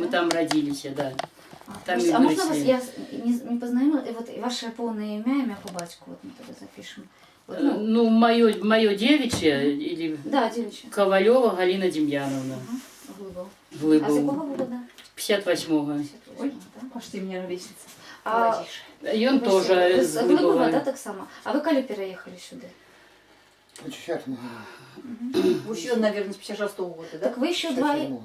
мы там родились, да. Там А можна вас, я не познайомила, вот ваше повне ім'я по батьку, вот мы тогда запишем. Вот, ну, мое девичье, или да, девичье. Ковалева Галина Демьяновна. Глибов. Глибов. А з якого года? 58-го. Ой, Почти мне ровесница. а, І він теж з з Глибова, Глибова. да, так само. А ви коли переїхали сюди? У 10-му. Вы еще, наверное, с 56-го года, да? Так вы еще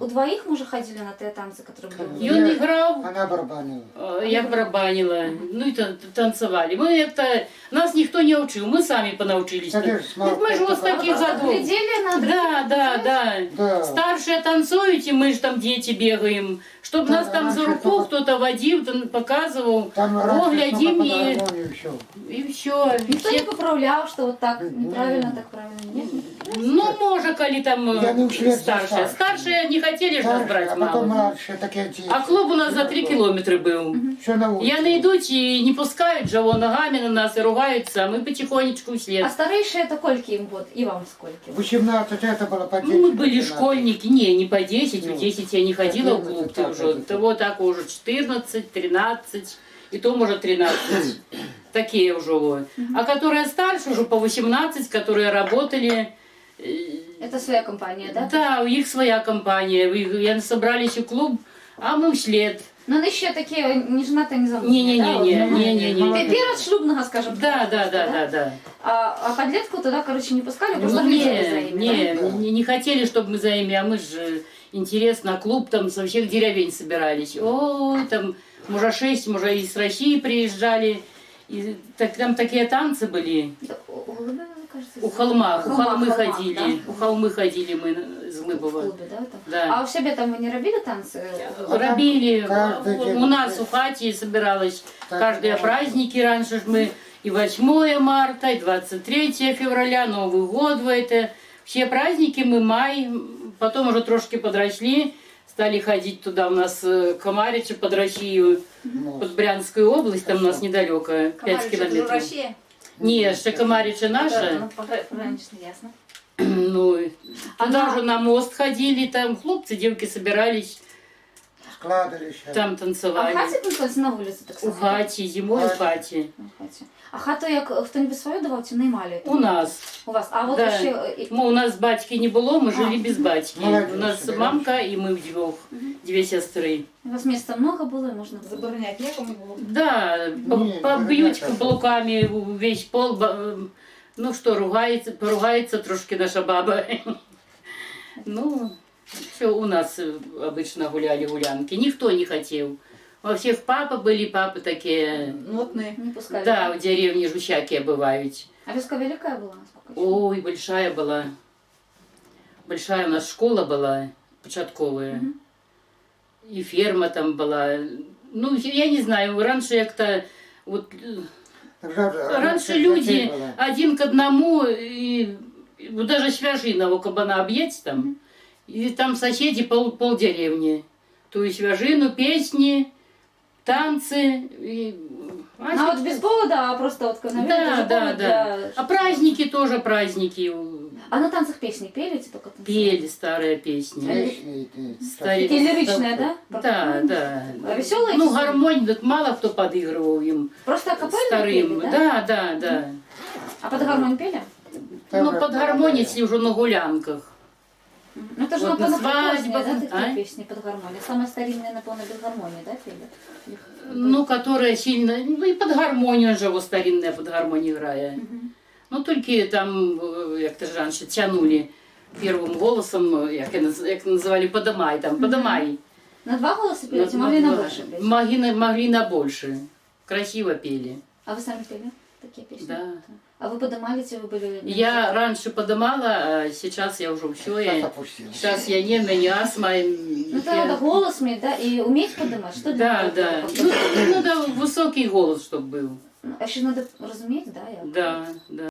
у двоих мы же ходили на те танцы, которые были? І він грав, Вона барабанила. я барабанила, ну і танцевали. Мы это, нас никто не учил, мы сами понаучились. Та ти ж мав Мы же вот с таких годов. Глядели на других? Да. Да. Старшие танцуют, и мы же там дети бегаем. Чтобы Да, нас там за раньше руку только- кто-то водил, показывал. Там О, раньше глядим только и... под гармонию всё. И все. Никто не поправлял, что вот так неправильно, так правильно? Нет? Ну, може, коли там Я не вслед за старшие. старшими. Старшие не хотели же нас Старші, брать а потім мало. младші, таке ті. А клуб у нас за 3 километра был. Все на вулиці. Я не идут и не пускают же вон ногами на нас и ругаются, а мы потихонечку А вслед. старейшие это кольки им год? И вам сколько? 18 это было по 10. Ну, мы были 12. школьники, не по 10, Ну, в 10 я не ходила в 11 клуб, так, уже, 11. того так уже 14, 13, и то может 13, такие уже. Вот. А которые старше, уже по 18, которые работали, Это своя компания, да? да, у них своя компания, я собрались в клуб, а мы вслед. Но они еще такие не женатые, не замужние, Не-не-не-не. Перед шлюбного, скажем так. Да. А подлетку туда, короче, не пускали, просто глядели за ими, да? Не хотели, чтобы мы за ими, а мы же, интересно, клуб там со всех деревень собирались. Ой, там, может, 6, может, из России приезжали. И там такие танцы были. Кажется, У холма холма, ходили. да? У холмы ходили мы з в Глибова. клубе, да? Там? Да. А у себя там вы не робили танцы? Робили. Каждый день. У нас в хате собиралось Так, каждые да. праздники. Раньше ж мы и 8 марта, и 23 февраля, Новый год в это. Все праздники мы май, потом уже трошки подросли, стали ходить туда у нас Комаричи под Россию, под Брянскую область, там у нас недалеко, 5 километров. Россия? Не, ще Комаричи наша. Ну, погранично, ясно. Ну, туда Она- уже на мост ходили, там хлопцы, девки собирались, Складалися. там А в танцевали. хаті танцювати на вулиці так У само? хаті, зимою в хаті. На хаті. А хату як хто-небудь свою давав чи наймали? У нас. У вас. А от Да. ще У нас батьки не было, мы жили без батьки. Молодец, У нас собираешь. мамка и мы вдвох, две сестры. у вас місця много було, можна було. Заборонять некому было. Да, Не, побьют ребята. каблуками весь пол. Ну что, поругается трошки наша баба. Ну, все у нас обычно гуляли гулянки. Никто не хотел. Во всех папы были, папы такие. Нотные. Не пускали. Да, в деревне ж всякие бывают. А вёска велика була? Сколько? Ой, большая была. Большая у нас школа была, початковая. И ферма там была. Ну, я не знаю, раньше як-то вот раньше люди один к одному, и вот даже свяжиного кабана объять там, и там соседи пол деревни. То есть свяжину, песни, танцы. Ну вот без повода, а просто вот наверное, Да. А праздники тоже праздники. А на танцах песни пели эти только танцы? Пели старые песни. Такие лиричные, да? Да. А веселые? Ну, гармонь, так мало кто подыгрывал им. Просто акапелла Старым. пели, да? Да. А под гармонь пели? Ну, под гармонь, если уже на гулянках. Ну это же Вот напевно, на свадьбах, поздние, да, такие а? песни под гармонию. Самые старинные, напевно, без гармонии, да, пели? Ну, которая сильно... Ну, и под гармонию же его старинная под гармонию играя. Ну, тільки там, як-то ж раніше, тянули первым голосом, як називали, подымай, там, подымай. На два голоса пели, могли на больше петь. Могли на больше. Красиво пели. А вы сами пели такие песни? Да. А вы подымали, вы были... Я раньше подымала, а сейчас я уже все. Сейчас я не, у меня астма. Ну, это надо голос иметь, да, и уметь подымать. Что для этого? Да. Ну, надо высокий голос, чтобы был. А еще надо разуметь, да? Да.